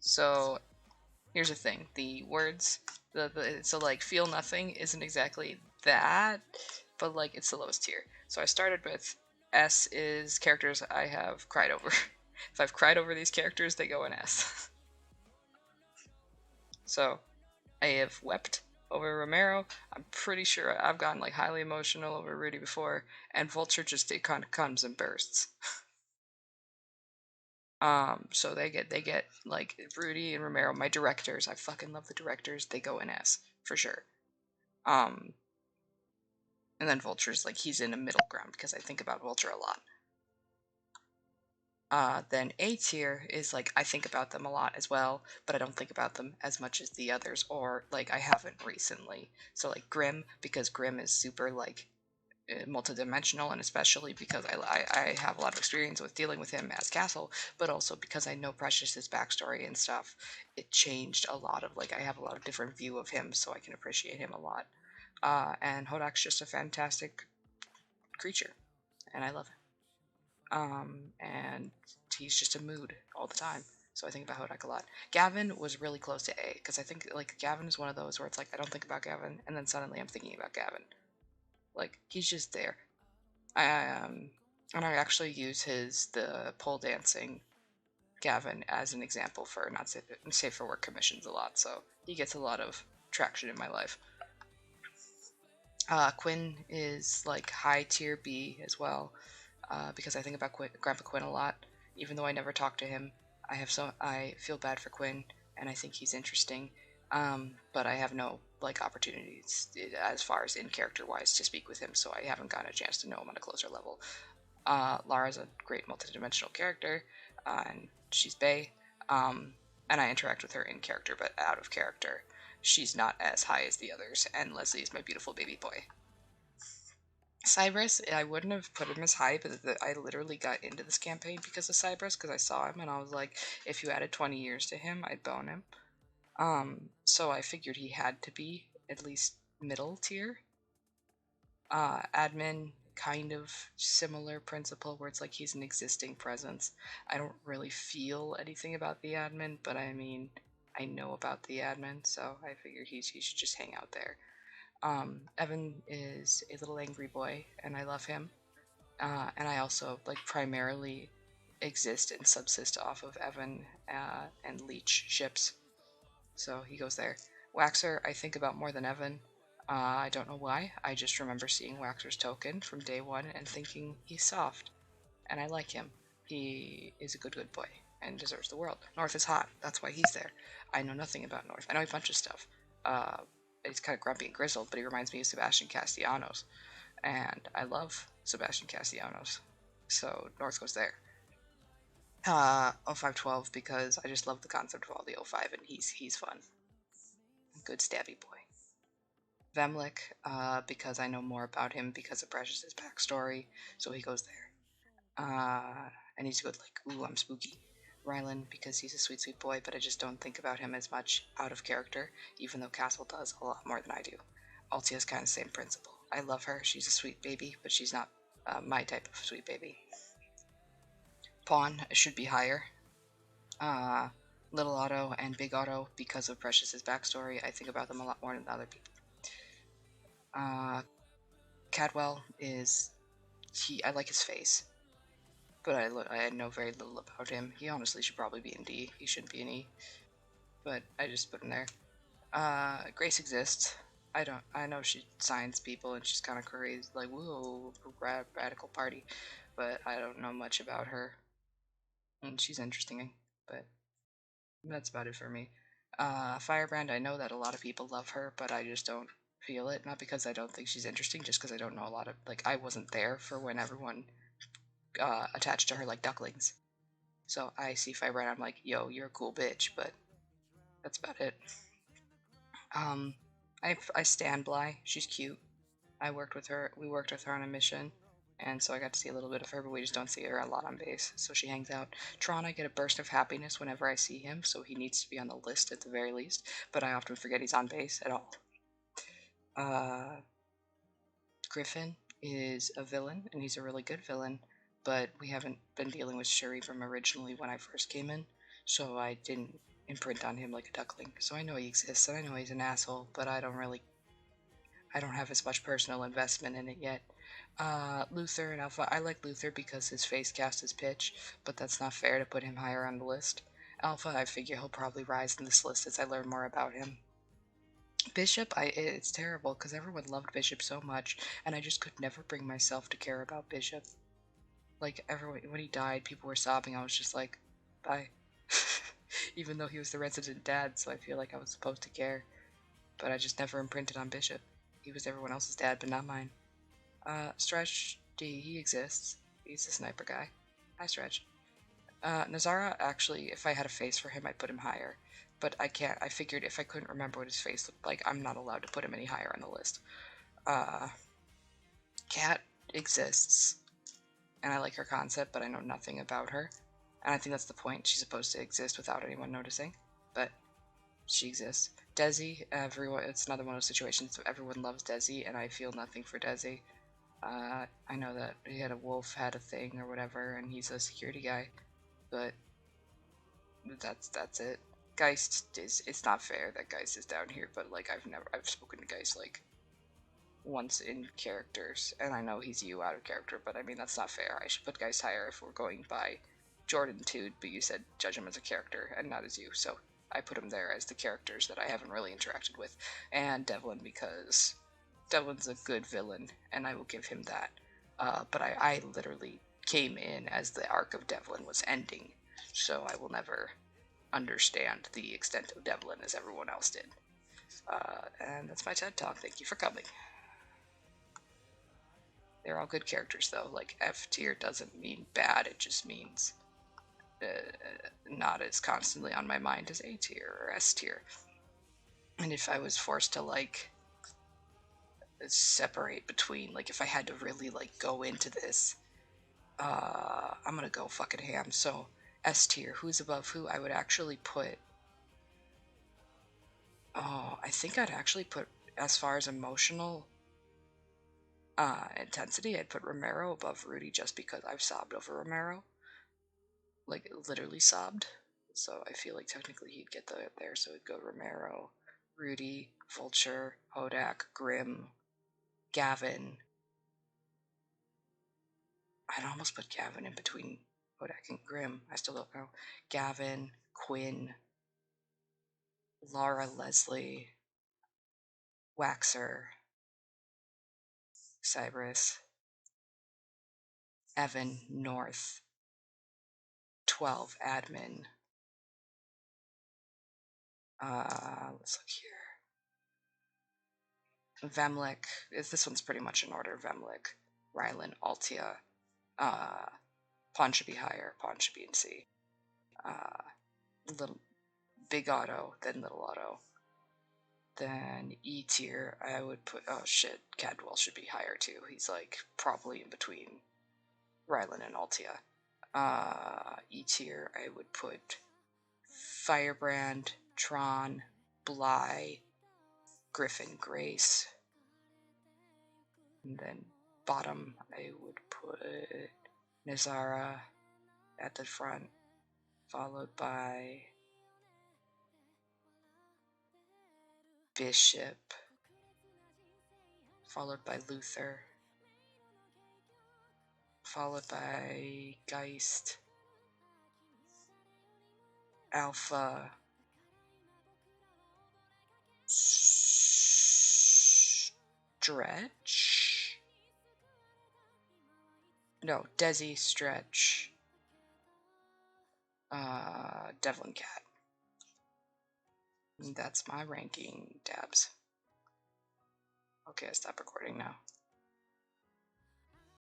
So here's the thing: the words, so like feel nothing isn't exactly that, but like it's the lowest tier. So I started with S is characters I have cried over. If I've cried over these characters, they go in S. So I have wept over Romero. I'm pretty sure I've gotten like highly emotional over Rudy before, and Vulture just it kind of comes in bursts. So they get like Rudy and Romero, my directors. I fucking love the directors. They go in S for sure. Um, and then Vulture's like he's in a middle ground because I think about Vulture a lot. Then A tier is like I think about them a lot as well, but I don't think about them as much as the others, or like I haven't recently. So like Grim, because Grim is super like multidimensional, and especially because I have a lot of experience with dealing with him as Castle, but also because I know Precious's backstory and stuff. It changed a lot of like I have a lot of different view of him, so I can appreciate him a lot. And Hodak's just a fantastic creature, and I love him. And he's just a mood all the time. So I think about Hodak a lot. Gavin was really close to A because I think like Gavin is one of those where it's like I don't think about Gavin, and then suddenly I'm thinking about Gavin. Like he's just there. And I actually use the pole dancing Gavin as an example for not safe for work commissions a lot. So he gets a lot of traction in my life. Quinn is like high tier B as well, because I think about Grandpa Quinn a lot. Even though I never talk to him, I feel bad for Quinn, and I think he's interesting. But I have no like opportunities as far as in character wise to speak with him, so I haven't gotten a chance to know him on a closer level. Lara's a great multidimensional character, and she's Bae, and I interact with her in character, but out of character, she's not as high as the others. And Leslie is my beautiful baby boy. Cybers, I wouldn't have put him as high, but I literally got into this campaign because of Cybers, because I saw him and I was like, if you added 20 years to him, I'd bone him. So I figured he had to be at least middle tier. Admin, kind of similar principle where it's like he's an existing presence. I don't really feel anything about the admin, but I mean, I know about the admin, so I figured he should just hang out there. Evan is a little angry boy, and I love him. And I also like primarily exist and subsist off of Evan and Leech ships, so he goes there. Waxer, I think about more than Evan. I don't know why. I just remember seeing Waxer's token from day one and thinking he's soft, and I like him. He is a good boy and deserves the world. North is hot. That's why he's there. I know nothing about North. I know a bunch of stuff. He's kind of grumpy and grizzled, but he reminds me of Sebastian Castellanos, and I love Sebastian Castellanos. So North goes there. 0512 because I just love the concept of all the 05, and he's fun. Good stabby boy. Vemlik, because I know more about him because of Precious's backstory, so he goes there. And he's good, like, ooh, I'm spooky. Rylan, because he's a sweet, sweet boy, but I just don't think about him as much out of character, even though Castle does a lot more than I do. Altia's kind of the same principle. I love her, she's a sweet baby, but she's not my type of sweet baby. Pawn should be higher. Little Otto and Big Otto, because of Precious's backstory, I think about them a lot more than other people. Cadwell is I like his face, but I know very little about him. He honestly should probably be in D. He shouldn't be in E, but I just put him there. Grace exists. I know she signs people and she's kind of crazy, like whoa, radical party, but I don't know much about her. And she's interesting, but that's about it for me. Firebrand, I know that a lot of people love her, but I just don't feel it. Not because I don't think she's interesting, just because I don't know a lot of, like, I wasn't there for when everyone attached to her like ducklings. So I see Firebrand, I'm like, yo, you're a cool bitch, but that's about it. I stand Bly. She's cute. We worked with her on a mission, and so I got to see a little bit of her, but we just don't see her a lot on base, so she hangs out. Tron, I get a burst of happiness whenever I see him, so he needs to be on the list at the very least, but I often forget he's on base at all. Griffin is a villain, and he's a really good villain, but we haven't been dealing with Shuri from originally when I first came in, so I didn't imprint on him like a duckling. So I know he exists, and I know he's an asshole, but I don't have as much personal investment in it yet. Luther and Alpha. I like Luther because his face cast is pitch, but that's not fair to put him higher on the list. Alpha, I figure he'll probably rise in this list as I learn more about him. Bishop, it's terrible because everyone loved Bishop so much, and I just could never bring myself to care about Bishop. Like, everyone, when he died, people were sobbing. I was just like, bye. Even though he was the resident dad, so I feel like I was supposed to care. But I just never imprinted on Bishop. He was everyone else's dad, but not mine. Stretch D, he exists. He's the sniper guy. Hi, Stretch. Nazara, actually, if I had a face for him, I'd put him higher. But I can't. I figured if I couldn't remember what his face looked like, I'm not allowed to put him any higher on the list. Cat exists, and I like her concept, but I know nothing about her. And I think that's the point. She's supposed to exist without anyone noticing, but she exists. Desi, everyone. It's another one of those situations. Everyone loves Desi, and I feel nothing for Desi. I know that he had a wolf had a thing or whatever, and he's a security guy, but that's it. Geist is, it's not fair that Geist is down here, but like I've spoken to Geist like once in characters, and I know he's you out of character, but I mean that's not fair. I should put Geist higher if we're going by Jordan too, but you said judge him as a character and not as you, so I put him there as the characters that I haven't really interacted with, and Devlin because Devlin's a good villain, and I will give him that. But I literally came in as the arc of Devlin was ending, so I will never understand the extent of Devlin as everyone else did. And that's my TED Talk. Thank you for coming. They're all good characters, though. Like, F tier doesn't mean bad, it just means not as constantly on my mind as A tier or S tier. And if I was forced to, like, separate between, like, if I had to really, like, go into this, I'm gonna go fucking ham. So, S tier, who's above who? I would actually put. Oh, I think I'd actually put, as far as emotional intensity, I'd put Romero above Rudy just because I've sobbed over Romero. Like, literally sobbed. So I feel like technically he'd get there. So it'd go Romero, Rudy, Vulture, Hodak, Grimm, Gavin. I'd almost put Gavin in between Hodak and Grimm. I still don't know. Gavin, Quinn, Laura Leslie, Waxer, Cybris, Evan, North, 12, Admin. Let's look here. Vemlik. This one's pretty much in order. Vemlik, Rylan, Altia. Pawn should be higher. Pawn should be in C. Little Big Auto, then Little Auto. Then E tier, I would put. Oh shit, Cadwell should be higher too. He's like probably in between Rylan and Altia. E tier, I would put Firebrand, Tron, Bly, Griffin, Grace. And then bottom, I would put Nazara at the front, followed by Bishop, followed by Luther, followed by Geist, Alpha, Stretch? No, Desi, Stretch, Devlin Cat. And that's my ranking, Dabs. Okay, I stop recording now.